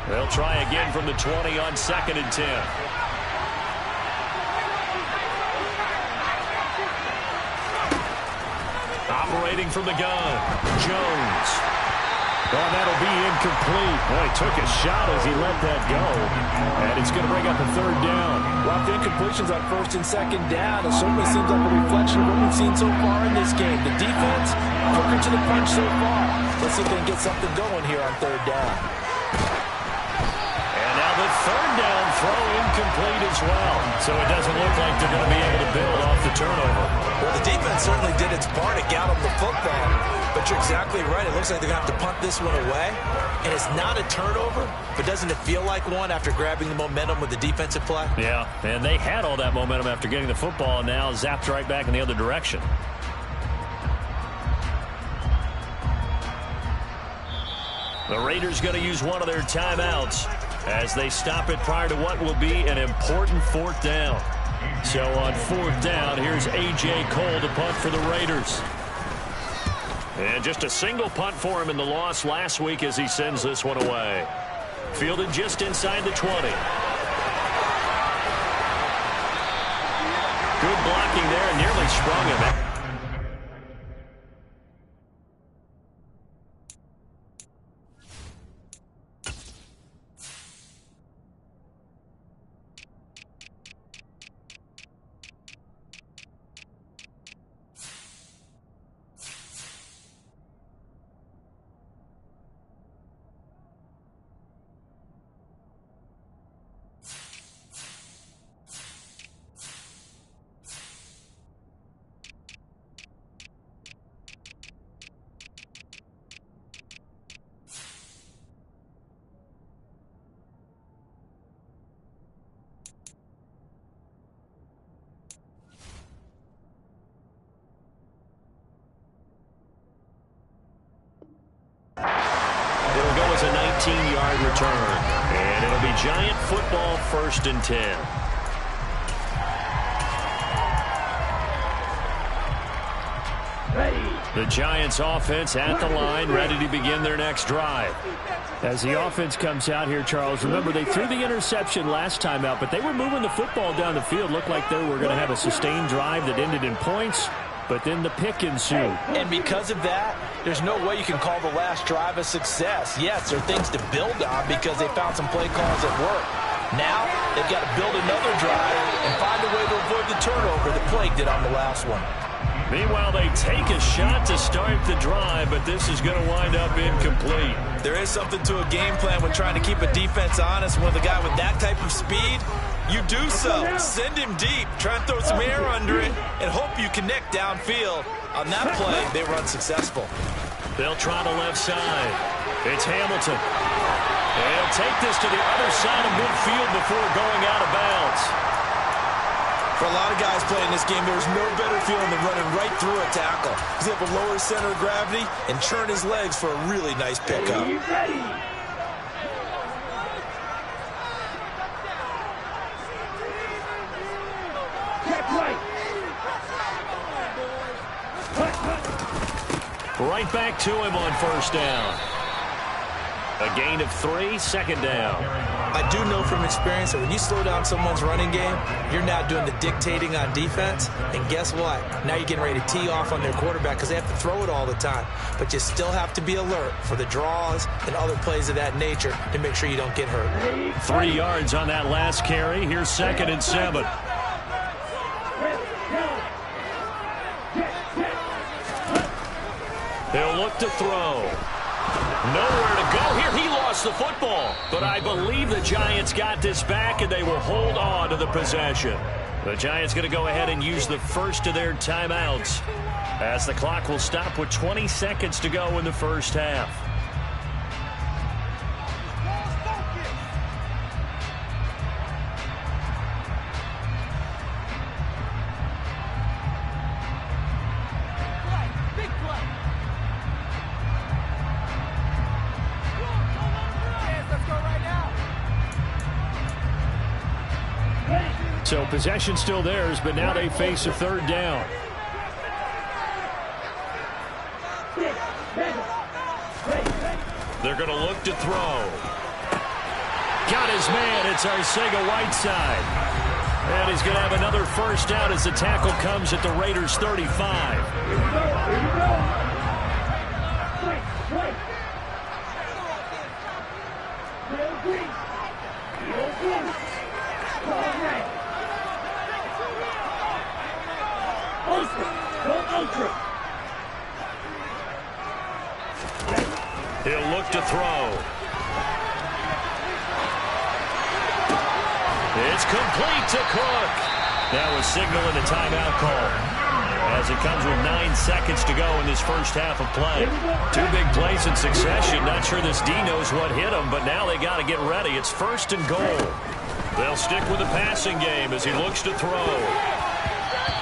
They'll try again from the 20 on 2nd and 10. Operating from the gun, Jones. Oh, that'll be incomplete. Boy, he took a shot as he let that go. And it's going to bring up a 3rd down. Rough incompletions on 1st and 2nd down. It certainly seems like a reflection of what we've seen so far in this game. The defense, quicker to the punch so far. Let's see if they can get something going here on 3rd down. And now the 3rd down throw incomplete as well. So it doesn't look like they're going to be able to build off the turnover. Well, the defense certainly did its part to get them the football. But you're exactly right. It looks like they're going to have to punt this one away. And it's not a turnover, but doesn't it feel like one after grabbing the momentum with the defensive play? Yeah, and they had all that momentum after getting the football and now zapped right back in the other direction. The Raiders going to use one of their timeouts as they stop it prior to what will be an important 4th down. So on 4th down, here's A.J. Cole to punt for the Raiders. And just a single punt for him in the loss last week as he sends this one away. Fielded just inside the 20. Good blocking there and nearly sprung him. It'll go as a 19-yard return. And it'll be Giant football 1st and 10. The Giants offense at the line, ready to begin their next drive. As the offense comes out here, Charles, remember they threw the interception last time out, but they were moving the football down the field. Looked like they were going to have a sustained drive that ended in points, but then the pick ensued. And because of that, there's no way you can call the last drive a success. Yes, there are things to build on because they found some play calls that work. Now, they've got to build another drive and find a way to avoid the turnover that plagued it on the last one. Meanwhile, they take a shot to start the drive, but this is going to wind up incomplete. There is something to a game plan when trying to keep a defense honest. When the guy with that type of speed, you do so. Send him deep, try and throw some air under it, and hope you connect downfield. On that play, they were unsuccessful. They'll try the left side. It's Hamilton. And he'll take this to the other side of midfield before going out of bounds. For a lot of guys playing this game, there's no better feeling than running right through a tackle. He's able to lower his center of gravity and churn his legs for a really nice pickup. Right back to him on 1st down. A gain of 3, 2nd down. I do know from experience that when you slow down someone's running game, you're now doing the dictating on defense. And guess what? Now you're getting ready to tee off on their quarterback because they have to throw it all the time. But you still have to be alert for the draws and other plays of that nature to make sure you don't get hurt. 3 yards on that last carry. Here's 2nd and 7. They'll look to throw. Nowhere to go here. He lost the football. But I believe the Giants got this back, and they will hold on to the possession. The Giants going to go ahead and use the first of their timeouts as the clock will stop with 20 seconds to go in the first half. So possession still theirs, but now they face a 3rd down. They're going to look to throw. got his man. It's Arcega-Whiteside. And he's going to have another first down as the tackle comes at the Raiders' 35. He'll look to throw. It's complete to Cook. That was signaling a timeout call as it comes with 9 seconds to go in this first half of play. 2 big plays in succession. Not sure this D knows what hit him, but now they got to get ready. It's first and goal. They'll stick with the passing game as he looks to throw.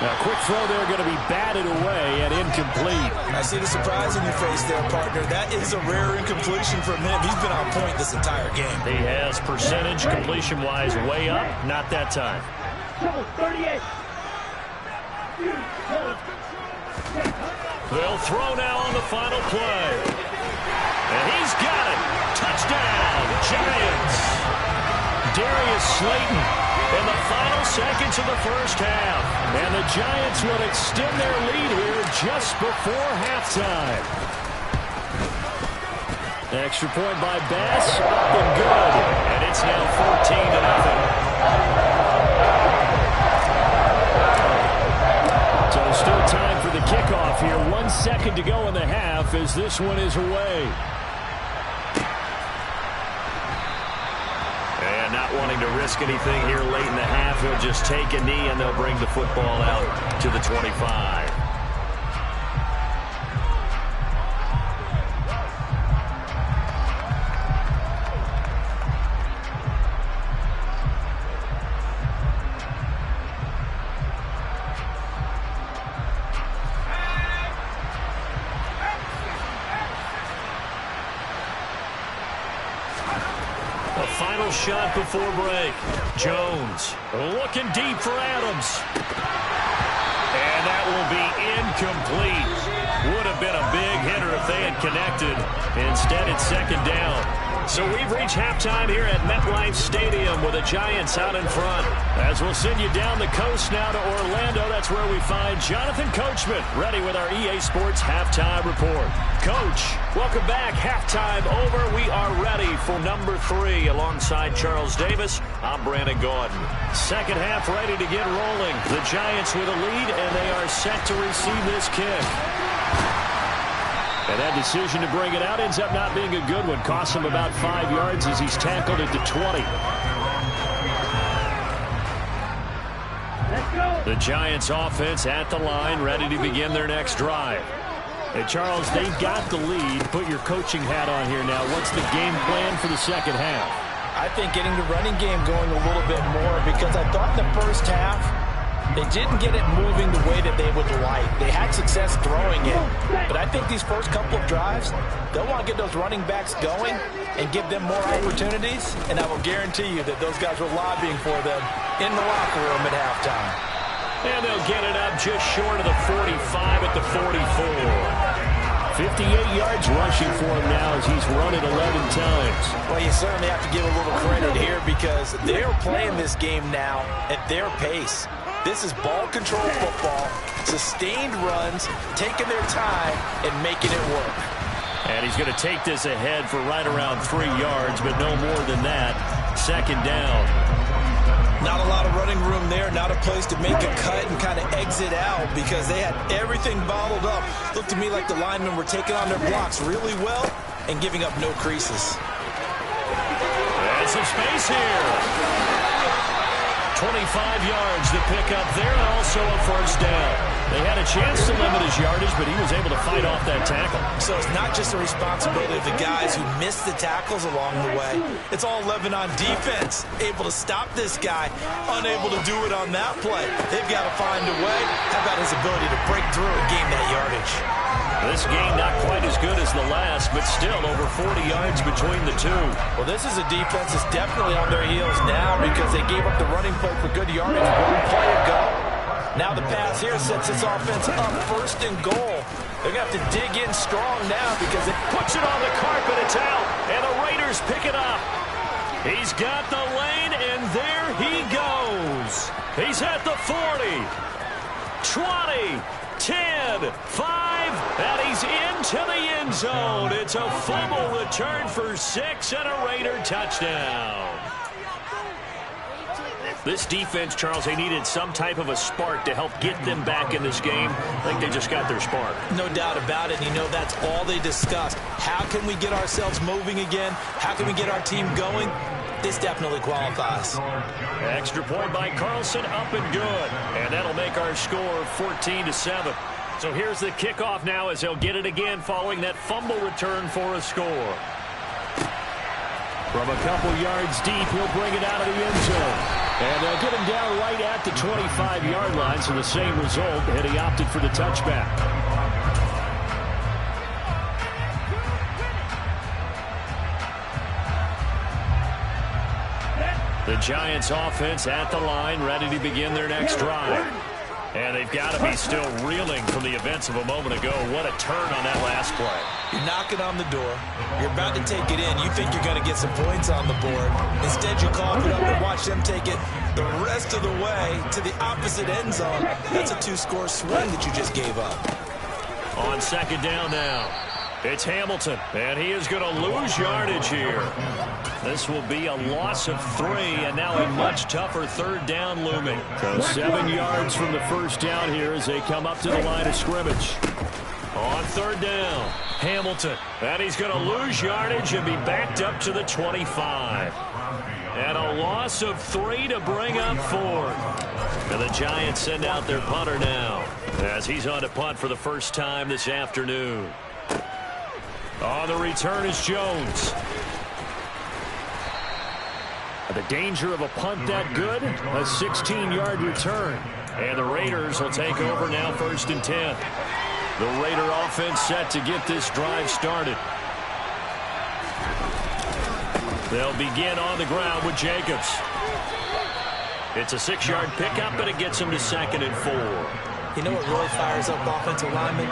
Now, quick throw there going to be batted away and incomplete. I see the surprise in your face there, partner. That is a rare incompletion from him. He's been on point this entire game. He has percentage completion-wise way up. Not that time. 38. They'll throw now on the final play. And he's got it. Touchdown, Giants. Darius Slayton in the final seconds of the first half. And the Giants will extend their lead here just before halftime. Extra point by Bass, up and good. And it's now 14-0. So still time for the kickoff here. 1 second to go in the half as this one is away. And not wanting to risk anything here late in the half, he'll just take a knee and they'll bring the football out to the 25. Final shot before break. Jones looking deep for Adams. And that will be incomplete. Would have been a big hitter if they had connected. Instead, it's second down. So we've reached halftime here at MetLife Stadium with the Giants out in front. As we'll send you down the coast now to Orlando, that's where we find Jonathan Coachman ready with our EA Sports Halftime Report. Coach, welcome back. Halftime over. We are ready for number 3 alongside Charles Davis. I'm Brandon Gordon. Second half ready to get rolling. The Giants with a lead, and they are set to receive this kick. And that decision to bring it out ends up not being a good one. Costs him about 5 yards as he's tackled at the 20. The Giants offense at the line, ready to begin their next drive. Hey, Charles, they've got the lead. Put your coaching hat on here now. What's the game plan for the second half? I think getting the running game going a little bit more, because I thought in the first half they didn't get it moving the way that they would like. They had success throwing it, but I think these first couple of drives, they'll want to get those running backs going and give them more opportunities, and I will guarantee you that those guys were lobbying for them in the locker room at halftime. And they'll get it up just short of the 45 at the 44. 58 yards rushing for him now as he's run it 11 times. Well, you certainly have to give a little credit here because they're playing this game now at their pace. This is ball control football, sustained runs, taking their time and making it work. And he's going to take this ahead for right around 3 yards, but no more than that. Second down. Not a lot of running room there, not a place to make a cut and kind of exit out because they had everything bottled up. Looked to me like the linemen were taking on their blocks really well and giving up no creases. And some space here. 25 yards to pick up there, and also a first down. They had a chance to limit his yardage, but he was able to fight off that tackle. So it's not just the responsibility of the guys who missed the tackles along the way. It's all 11 on defense, able to stop this guy, unable to do it on that play. They've got to find a way. How about his ability to break through and gain that yardage? This game not quite as good as the last, but still over 40 yards between the two. Well, this is a defense that's definitely on their heels now because they gave up the running play for good yardage 1 play ago. Now the pass here sets this offense up first and goal. They're going to have to dig in strong now because it puts it on the carpet. It's out, and the Raiders pick it up. He's got the lane, and there he goes. He's at the 40, 20, 10, 5, and he's into the end zone. It's a fumble return for 6 and a Raider touchdown. This defense, Charles, they needed some type of a spark to help get them back in this game. I think they just got their spark. No doubt about it. You know, that's all they discussed. How can we get ourselves moving again? How can we get our team going? This definitely qualifies. Extra point by Carlson, up and good. And that'll make our score 14-7. So here's the kickoff now as they'll get it again following that fumble return for a score. From a couple yards deep, he'll bring it out of the end zone. And they'll get him down right at the 25-yard line, so the same result, and he opted for the touchback. The Giants offense at the line, ready to begin their next drive. And they've got to be still reeling from the events of a moment ago. What a turn on that last play. You're knocking on the door. You're about to take it in. You think you're going to get some points on the board. Instead, you cough it up and watch them take it the rest of the way to the opposite end zone. That's a 2-score swing that you just gave up. On second down now, it's Hamilton, and he is going to lose yardage here. This will be a loss of 3, and now a much tougher third down looming. So 7 yards from the first down here as they come up to the line of scrimmage. On third down, Hamilton, and he's going to lose yardage and be backed up to the 25. And a loss of 3 to bring up 4. And the Giants send out their punter now as he's on to punt for the first time this afternoon. On the return is Jones. The danger of a punt that good, a 16-yard return. And the Raiders will take over now, 1st and 10. The Raider offense set to get this drive started. They'll begin on the ground with Jacobs. It's a 6-yard pickup, but it gets him to 2nd and 4. You know what really fires up offensive linemen?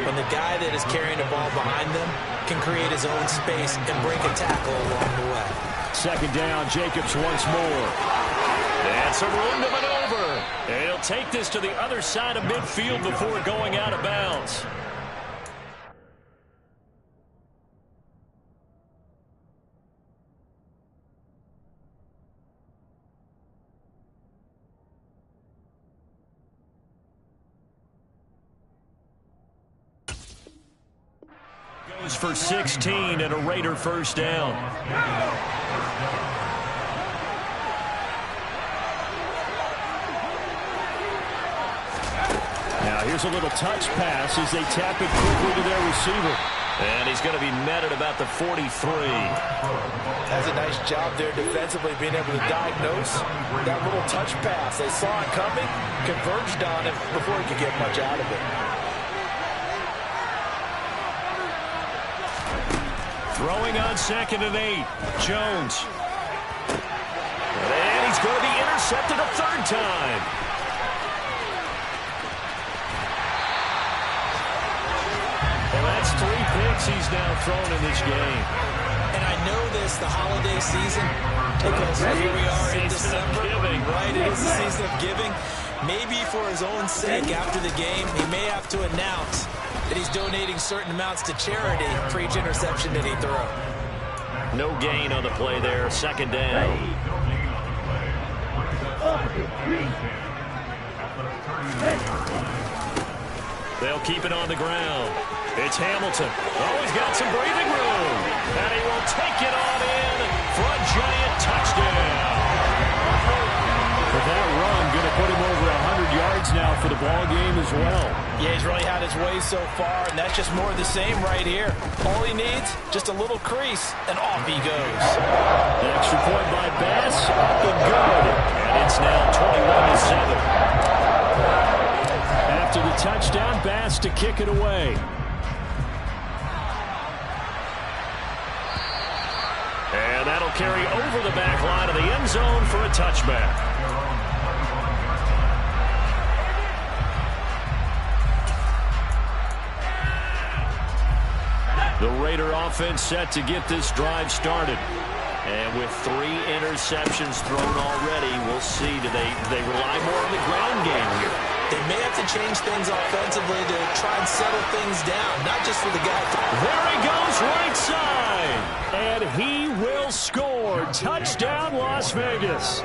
When the guy that is carrying the ball behind them can create his own space and break a tackle along the way. Second down, Jacobs once more. And some room to maneuver. And he'll take this to the other side of midfield before going out of bounds. Goes for 16 and a Raider first down. Now here's a little touch pass as they tap it quickly to their receiver. And he's going to be met at about the 43. Has a nice job there defensively being able to diagnose that little touch pass. They saw it coming, converged on it before he could get much out of it. Throwing on 2nd and 8. Jones. And he's going to be intercepted a 3rd time. Well, that's 3 picks he's now thrown in this game. And I know this, the holiday season, because here we are in December. Right, it is the season of giving. Maybe for his own sake after the game, he may have to announce that he's donating certain amounts to charity for each interception that he threw. No gain on the play there. 2nd down. They'll keep it on the ground. It's Hamilton. Oh, he's got some breathing room. And he will take it on in for a Giant touchdown. With that run, going to put him over 100 yards now for the ball game as well. Yeah, he's really had his way so far, and that's just more of the same right here. All he needs, just a little crease, and off he goes. The extra point by Bass, up and good. And it's now 21-7. After the touchdown, Bass to kick it away. And that'll carry over the back line of the end zone for a touchback. The Raider offense set to get this drive started. And with 3 interceptions thrown already, we'll see. Do they rely more on the ground game here? They may have to change things offensively to try and settle things down, not just for the guy. There he goes, right side. And he will score. Touchdown, Las Vegas.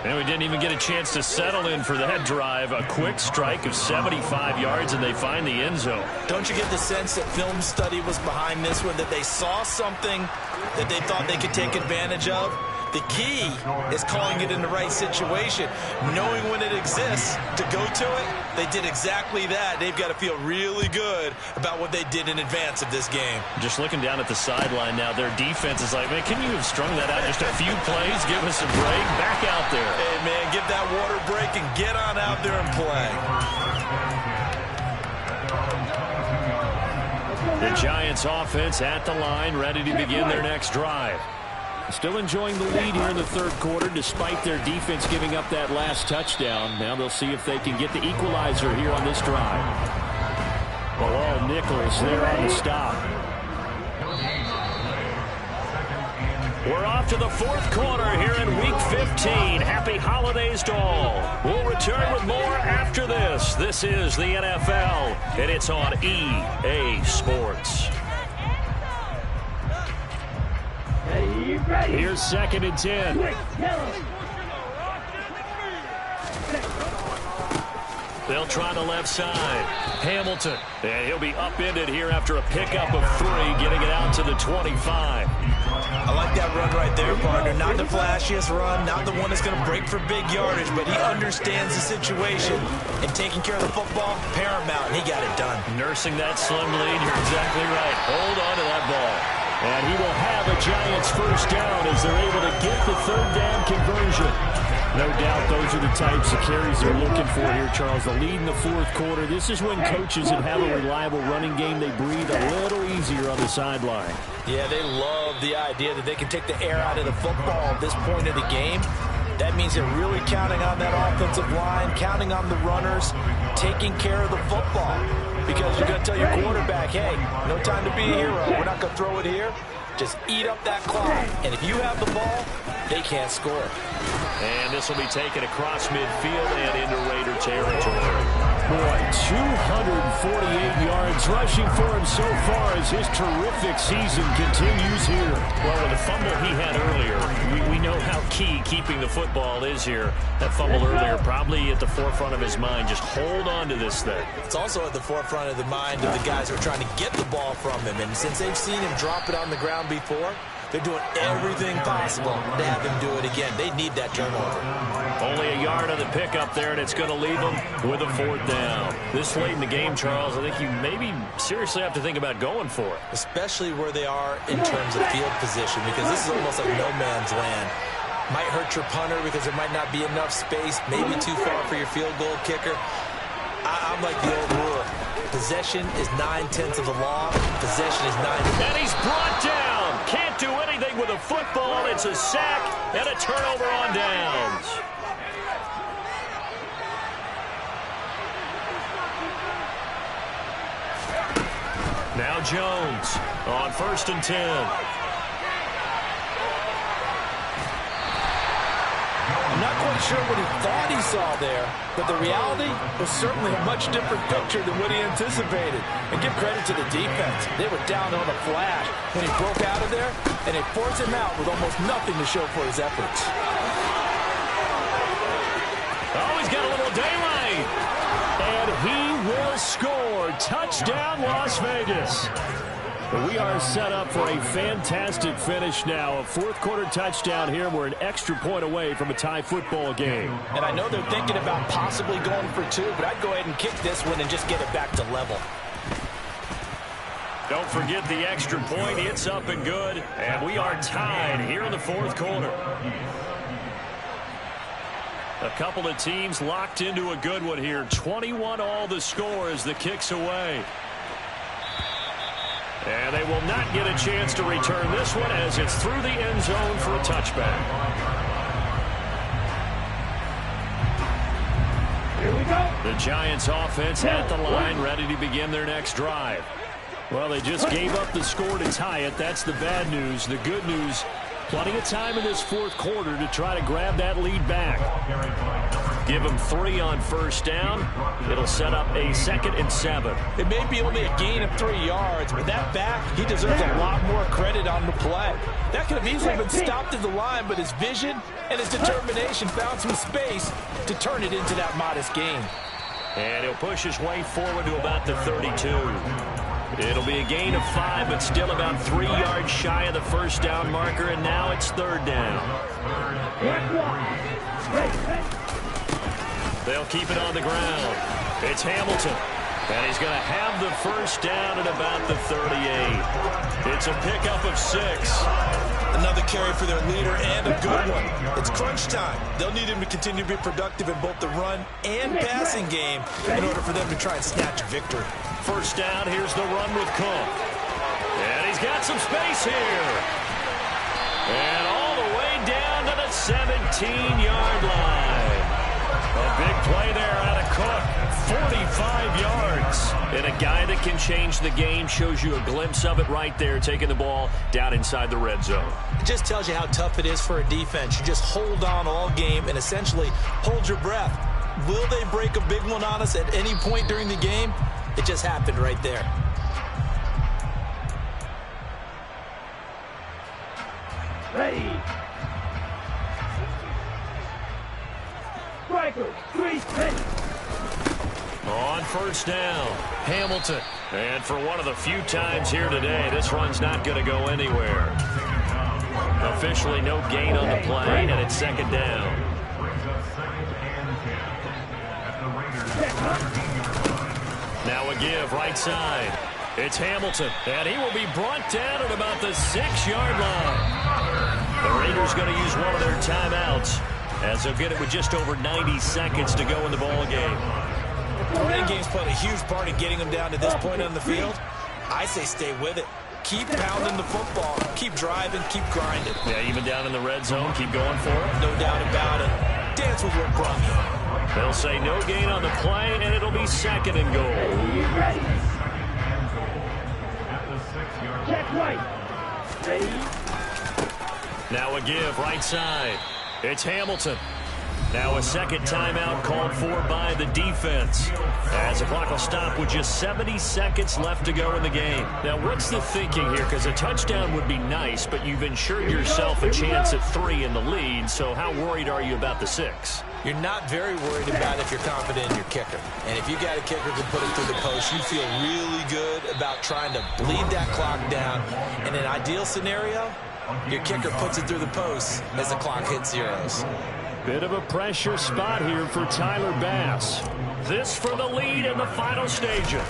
And we didn't even get a chance to settle in for that drive. A quick strike of 75 yards, and they find the end zone. Don't you get the sense that film study was behind this one, that they saw something that they thought they could take advantage of? The key is calling it in the right situation, knowing when it exists to go to it. They did exactly that. They've got to feel really good about what they did in advance of this game. Just looking down at the sideline now, their defense is like, man, can you have strung that out just a few plays? Give us a break. Back out there. Hey, man, get that water break and get on out there and play. The Giants offense at the line, ready to begin their next drive. Still enjoying the lead here in the third quarter despite their defense giving up that last touchdown. Now they'll see if they can get the equalizer here on this drive. Well, all Nichols there on the stop. We're off to the fourth quarter here in Week 15. Happy holidays to all. We'll return with more after this. This is the NFL, and it's on EA Sports. Here's 2nd and 10. They'll try the left side. Hamilton. And he'll be upended here after a pickup of 3, getting it out to the 25. I like that run right there, partner. Not the flashiest run, not the one that's going to break for big yardage, but he understands the situation, and taking care of the football, paramount, and he got it done. Nursing that slim lead, you're exactly right. Hold on to that ball. And he will have a Giants first down as they're able to get the 3rd down conversion. No doubt those are the types of carries they're looking for here, Charles. The lead in the 4th quarter. This is when coaches that have a reliable running game, they breathe a little easier on the sideline. Yeah, they love the idea that they can take the air out of the football at this point of the game. That means they're really counting on that offensive line, counting on the runners, taking care of the football. Because you're going to tell your quarterback, hey, no time to be a hero. We're not going to throw it here. Just eat up that clock. And if you have the ball, they can't score. And this will be taken across midfield and into Raider territory. Boy, 248 yards rushing for him so far as his terrific season continues here. Well, with the fumble he had earlier, we know how key keeping the football is here. That fumble earlier probably at the forefront of his mind. Just hold on to this thing. It's also at the forefront of the mind of the guys who are trying to get the ball from him. And since they've seen him drop it on the ground before, they're doing everything possible to have him do it again. They need that turnover. Only a yard on the pickup there, and it's going to leave them with a 4th down. This late in the game, Charles, I think you maybe seriously have to think about going for it. Especially where they are in terms of field position, because this is almost like no man's land. Might hurt your punter because there might not be enough space, maybe too far for your field goal kicker. I'm like the old rule. Possession is 9/10 of the law. Possession is 9. And he's brought down. Can't do anything with a football. It's a sack and a turnover on downs. Now Jones on 1st and 10. I'm not quite sure what he thought he saw there, but the reality was certainly a much different picture than what he anticipated. And give credit to the defense. They were down on the flash when he broke out of there, and they forced him out with almost nothing to show for his efforts. Oh, he's got a little daylight. And he will score. Touchdown, Las Vegas. We are set up for a fantastic finish now. A 4th quarter touchdown here. We're an extra point away from a tie football game. And I know they're thinking about possibly going for 2, but I'd go ahead and kick this one and just get it back to level. Don't forget the extra point. It's up and good. And we are tied here in the 4th quarter. A couple of teams locked into a good one here. 21 all the score as the kick's away. And they will not get a chance to return this one as it's through the end zone for a touchback. Here we go. The Giants offense at the line, ready to begin their next drive. Well, they just gave up the score to tie it. That's the bad news. The good news, plenty of time in this fourth quarter to try to grab that lead back. Give them 3 on first down. It'll set up a 2nd and 7. It may be only a gain of 3 yards, but that back, he deserves a lot more credit on the play. That could have easily been stopped at the line, but his vision and his determination found some space to turn it into that modest gain. And he'll push his way forward to about the 32. It'll be a gain of 5, but still about 3 yards shy of the first down marker, and now it's 3rd down. They'll keep it on the ground. It's Hamilton, and he's going to have the first down at about the 38. It's a pickup of 6. Another carry for their leader and a good one. It's crunch time. They'll need him to continue to be productive in both the run and passing game in order for them to try and snatch a victory. First down, here's the run with Cook. And he's got some space here. And all the way down to the 17-yard line. A big play there out of Cook. 45 yards. And a guy that can change the game, shows you a glimpse of it right there, taking the ball down inside the red zone. It just tells you how tough it is for a defense. You just hold on all game and essentially hold your breath. Will they break a big one on us at any point during the game? It just happened right there. Ready. Striker, 3, 10. On first down, Hamilton. And for one of the few times here today, this run's not going to go anywhere. Officially no gain on the play, and it's 2nd down. Now a give right side. It's Hamilton, and he will be brought down at about the 6-yard line. The Raiders going to use one of their timeouts, as they'll get it with just over 90 seconds to go in the ball game. The running game's played a huge part in getting them down to this point on the field. I say stay with it. Keep pounding the football. Keep driving. Keep grinding. Yeah, even down in the red zone, keep going for it. No doubt about it. Dance with what brought you. They'll say no gain on the play, and it'll be 2nd and goal. Ready. Check right. Ready. Now a give right side. It's Hamilton. Now a 2nd timeout called for by the defense, as the clock will stop with just 70 seconds left to go in the game. Now what's the thinking here? Because a touchdown would be nice, but you've ensured yourself a chance at 3 in the lead, so how worried are you about the 6? You're not very worried about if you're confident in your kicker. And if you got a kicker who can put it through the post, you feel really good about trying to bleed that clock down. In an ideal scenario, your kicker puts it through the post as the clock hits zeros. Bit of a pressure spot here for Tyler Bass. This for the lead in the final stages.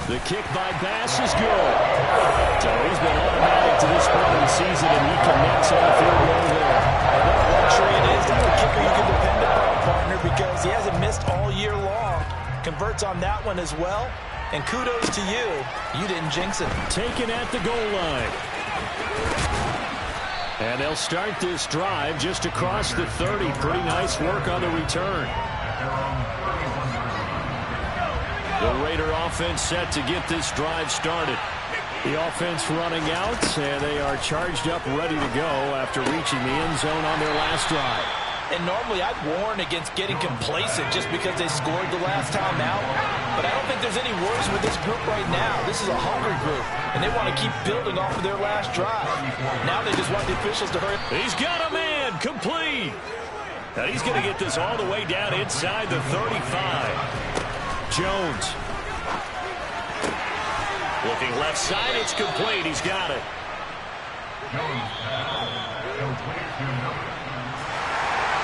The kick by Bass is good. So he's been automatic to this point of the season, and he connects on the field goal there. And what a luxury it is to have a kicker you can depend upon, partner, because he hasn't missed all year long. Converts on that one as well. And kudos to you. You didn't jinx it. Taken at the goal line. And they'll start this drive just across the 30. Pretty nice work on the return. The Raider offense set to get this drive started. The offense running out, and they are charged up, ready to go after reaching the end zone on their last drive. And normally I'd warn against getting complacent just because they scored the last time out. But I don't think there's any worries with this group right now. This is a hungry group, and they want to keep building off of their last drive. Now they just want the officials to hurry. He's got a man, complete. And he's going to get this all the way down inside the 35. Jones. Looking left side, it's complete. He's got it.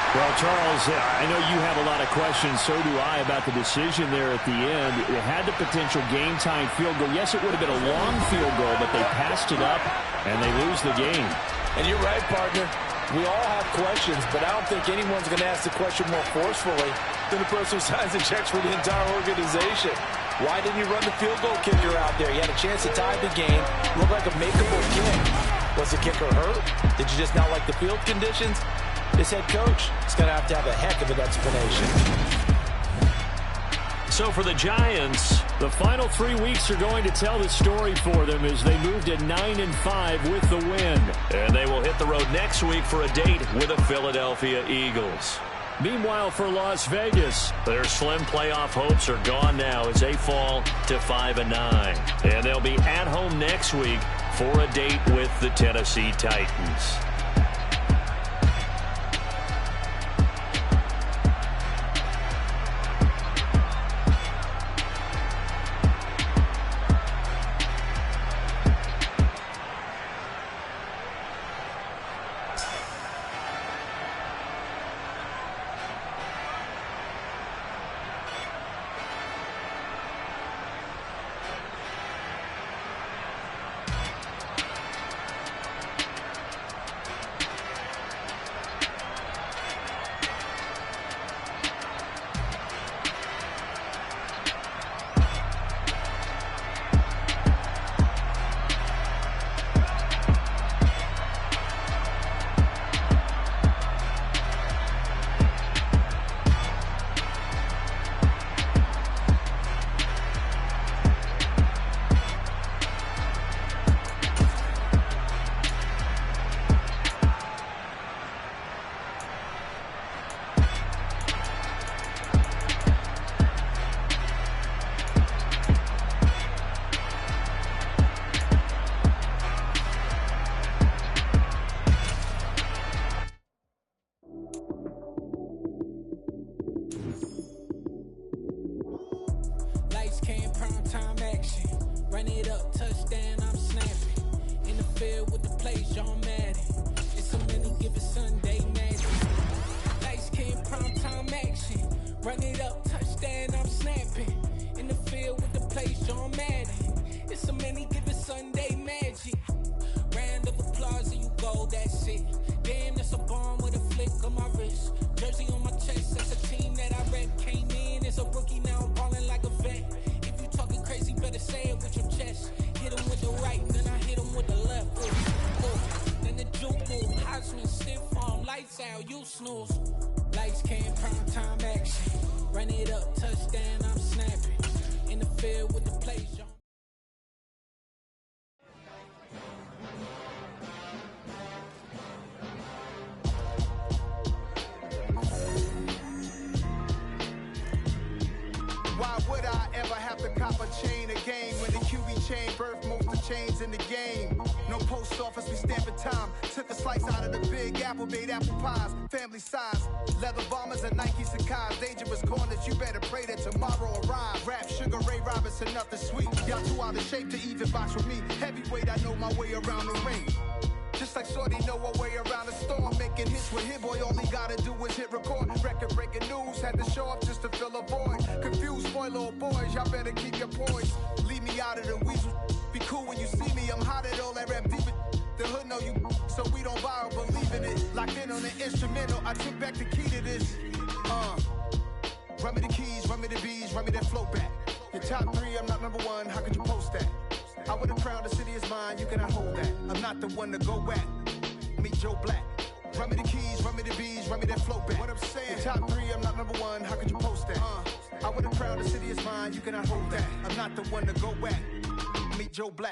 Well, Charles, I know you have a lot of questions, so do I, about the decision there at the end. It had the potential game-time field goal. Yes, it would have been a long field goal, but they passed it up, and they lose the game. And you're right, partner. We all have questions, but I don't think anyone's going to ask the question more forcefully than the person who signs the checks for the entire organization. Why didn't you run the field goal kicker out there? You had a chance to tie the game. Looked like a makeable kick. Was the kicker hurt? Did you just not like the field conditions? This head coach is going to have a heck of an explanation. So for the Giants, the final 3 weeks are going to tell the story for them as they move to 9-5 with the win. And they will hit the road next week for a date with the Philadelphia Eagles. Meanwhile, for Las Vegas, their slim playoff hopes are gone now as they fall to 5-9. And they'll be at home next week for a date with the Tennessee Titans.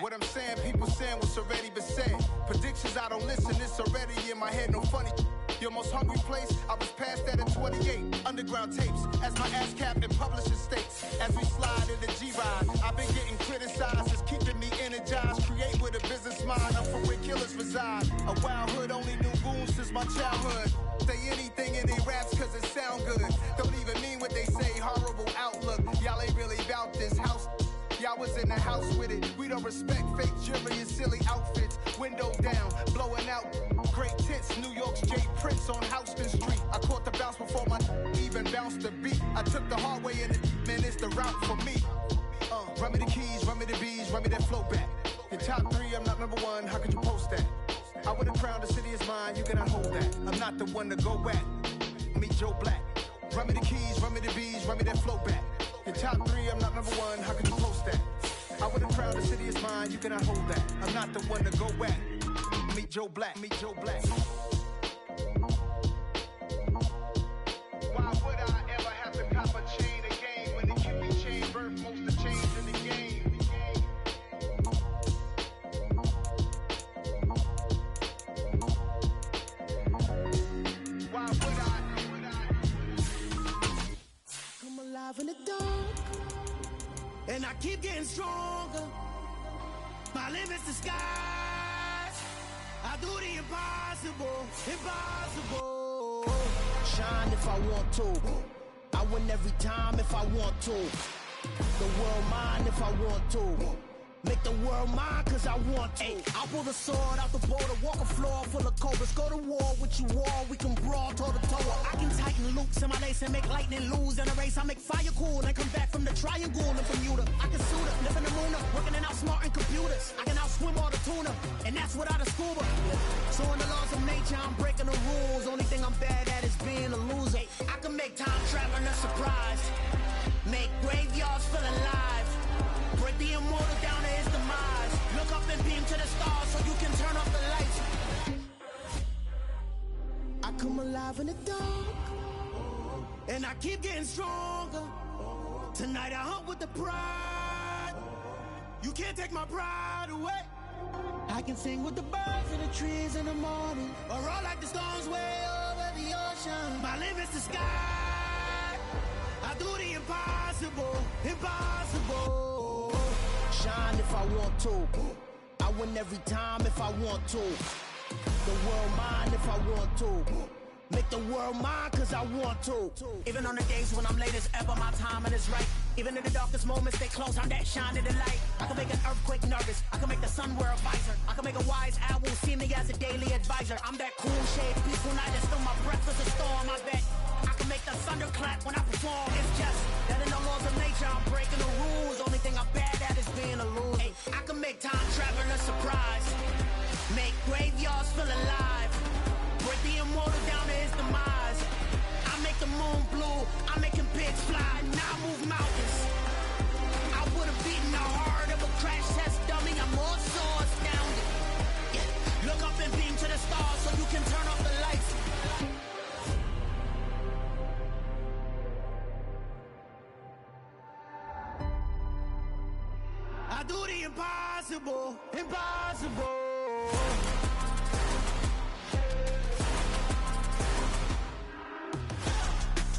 What I'm saying, people saying what's already been said. Predictions, I don't listen, it's already in my head, no funny. Your most hungry place, I was past that at 28. Underground tapes, as my ass cap in publishing states. As we slide in the G-Ride, I've been getting criticized, it's keeping me energized. Create with a business mind, I'm from where killers reside. A wild hood, only knew goons since my childhood. Say anything in they raps cause it sound good. Don't even mean what they say, horrible outlook. Y'all ain't really about this house. Y'all was in the house with it. We don't respect fake jewelry and silly outfits. Window down, blowing out. Great tits, New York's J. Prince on Houston Street. I caught the bounce before my even bounced the beat. I took the hard way and it, man, it's the route for me. Run me the keys, run me the bees, run me that flow back. Your top three, I'm not number one, how could you post that? I would have crowned the city is mine, you cannot hold that. I'm not the one to go at. Meet Joe Black. Run me the keys, run me the bees, run me that flow back. Your top three, I'm not number one, how could you post that? I would have crowned the city is mine, you cannot hold that. I'm not the one to go at. Meet Joe Black, meet Joe Black. Why would I ever have to cop a chain again when the QB I keep getting stronger. My limit's the skies. I do the impossible, impossible. Shine if I want to. I win every time if I want to. The world mine if I want to. Make the world mine cause I want to. Ay, I'll pull the sword out the border, walk a floor full of cobras. Go to war with you all, we can brawl toe to toe. I can tighten loops in my lace and make lightning lose in a race. I make fire cool and come back from the triangle in Bermuda. I can suit up, live in the moon up, working and outsmarting computers. I can outswim all the tuna, and that's without a scuba. So in the laws of nature, I'm breaking the rules. Only thing I'm bad at is being a loser. I can make time traveling a surprise, make graveyards feel alive, break the immortal down to his demise. Look up and beam to the stars so you can turn off the lights. I come alive in the dark, and I keep getting stronger. Tonight I hunt with the pride. You can't take my pride away. I can sing with the birds and the trees in the morning, or roll like the storms way over the ocean. My limit's the sky. I do the impossible, impossible. Shine if I want to. I win every time if I want to. The world mine if I want to. Make the world mine cause I want to. Even on the days when I'm late as ever, my timing is right. Even in the darkest moments, stay close, I'm that shining the light. I can make an earthquake nervous, I can make the sun wear a visor. I can make a wise owl see me as a daily advisor. I'm that cool shade, peaceful night, and still my breath is a storm, I bet. I can make the thunder clap when I perform. It's just that in the laws of nature, I'm breaking the rules. Only thing I'm bad at is being a loser. Ay, I can make time traveling a surprise, make graveyards feel alive, break the immortal down to his demise. I make the moon blue, I'm making pigs fly, now I move mountains. I would've beaten the heart of a crash test dummy. I'm more so astounded. Yeah. Look up and beam to the stars so you can turn off the lights. I do the impossible, impossible.